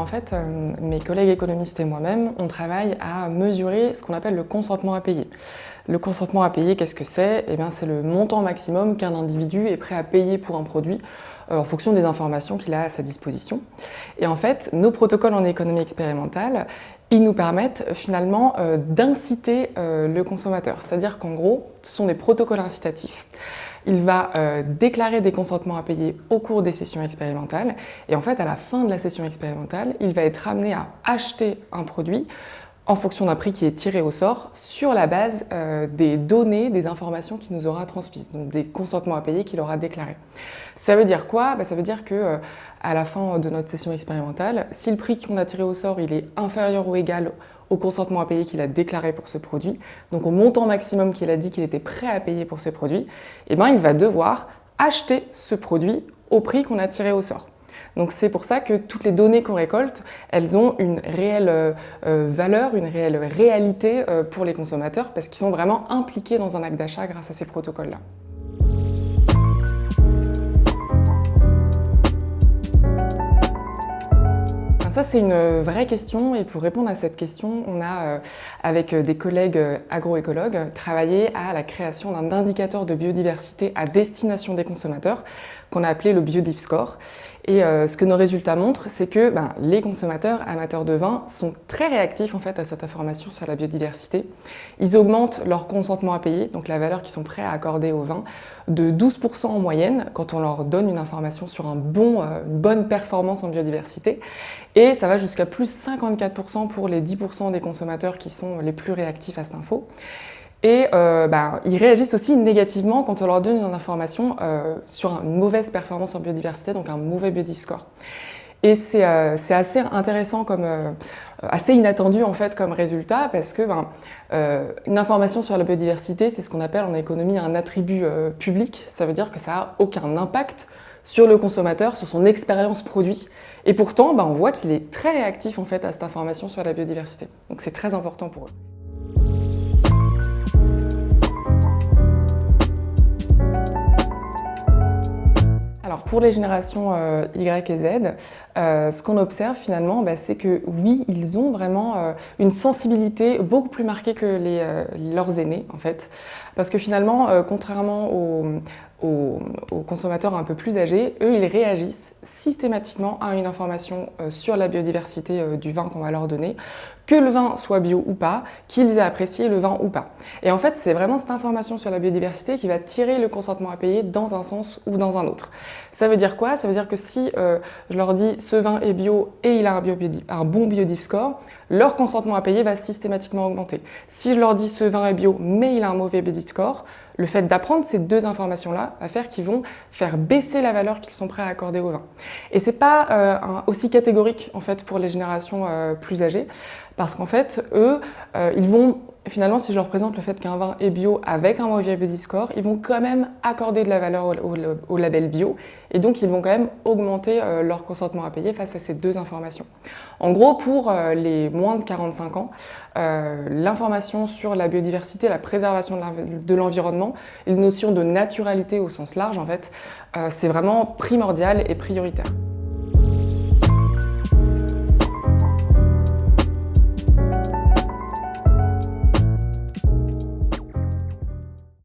en fait, mes collègues économistes et moi-même, on travaille à mesurer ce qu'on appelle le consentement à payer. Le consentement à payer, qu'est-ce que c'est? Eh bien, c'est le montant maximum qu'un individu est prêt à payer pour un produit en fonction des informations qu'il a à sa disposition. Et en fait, nos protocoles en économie expérimentale, ils nous permettent finalement d'inciter le consommateur. C'est-à-dire qu'en gros, ce sont des protocoles incitatifs. Il va déclarer des consentements à payer au cours des sessions expérimentales et en fait à la fin de la session expérimentale, il va être amené à acheter un produit en fonction d'un prix qui est tiré au sort sur la base des données, des informations qu'il nous aura transmises, donc des consentements à payer qu'il aura déclarés. Ça veut dire quoi? Ça veut dire que à la fin de notre session expérimentale, si le prix qu'on a tiré au sort il est inférieur ou égal au consentement à payer qu'il a déclaré pour ce produit, donc au montant maximum qu'il a dit qu'il était prêt à payer pour ce produit, eh ben, il va devoir acheter ce produit au prix qu'on a tiré au sort. Donc c'est pour ça que toutes les données qu'on récolte, elles ont une réelle valeur, une réelle réalité pour les consommateurs parce qu'ils sont vraiment impliqués dans un acte d'achat grâce à ces protocoles-là. Ça, c'est une vraie question et pour répondre à cette question, on a, avec des collègues agroécologues, travaillé à la création d'un indicateur de biodiversité à destination des consommateurs qu'on a appelé le BiodiveScore. Et ce que nos résultats montrent, c'est que les consommateurs amateurs de vin sont très réactifs en fait, à cette information sur la biodiversité. Ils augmentent leur consentement à payer, donc la valeur qu'ils sont prêts à accorder au vin, de 12% en moyenne quand on leur donne une information sur une bonne performance en biodiversité. Et ça va jusqu'à plus 54% pour les 10% des consommateurs qui sont les plus réactifs à cette info. Et ils réagissent aussi négativement quand on leur donne une information sur une mauvaise performance en biodiversité, donc un mauvais BiodiveScore. Et c'est assez intéressant, assez inattendu en fait comme résultat, parce que une information sur la biodiversité, c'est ce qu'on appelle en économie un attribut public. Ça veut dire que ça n'a aucun impact sur le consommateur, sur son expérience produit. Et pourtant, on voit qu'il est très réactif en fait à cette information sur la biodiversité. Donc c'est très important pour eux. Alors pour les générations Y et Z, ce qu'on observe finalement, c'est que oui, ils ont vraiment une sensibilité beaucoup plus marquée que leurs aînés en fait. Parce que finalement, contrairement aux consommateurs un peu plus âgés, eux, ils réagissent systématiquement à une information sur la biodiversité du vin qu'on va leur donner, que le vin soit bio ou pas, qu'ils aient apprécié le vin ou pas. Et en fait, c'est vraiment cette information sur la biodiversité qui va tirer le consentement à payer dans un sens ou dans un autre. Ça veut dire quoi? Ça veut dire que si je leur dis ce vin est bio et il a un bon BiodiveScore, leur consentement à payer va systématiquement augmenter. Si je leur dis ce vin est bio mais il a un mauvais BiodiveScore, le fait d'apprendre ces deux informations-là va faire qu'ils vont faire baisser la valeur qu'ils sont prêts à accorder au vin. Et c'est pas aussi catégorique en fait pour les générations plus âgées, parce qu'en fait, eux, ils vont finalement, si je leur présente le fait qu'un vin est bio avec un mauvais BiodiveScore, ils vont quand même accorder de la valeur au label bio et donc ils vont quand même augmenter leur consentement à payer face à ces deux informations. En gros, pour les moins de 45 ans, l'information sur la biodiversité, la préservation de l'environnement et une notion de naturalité au sens large, en fait, c'est vraiment primordial et prioritaire.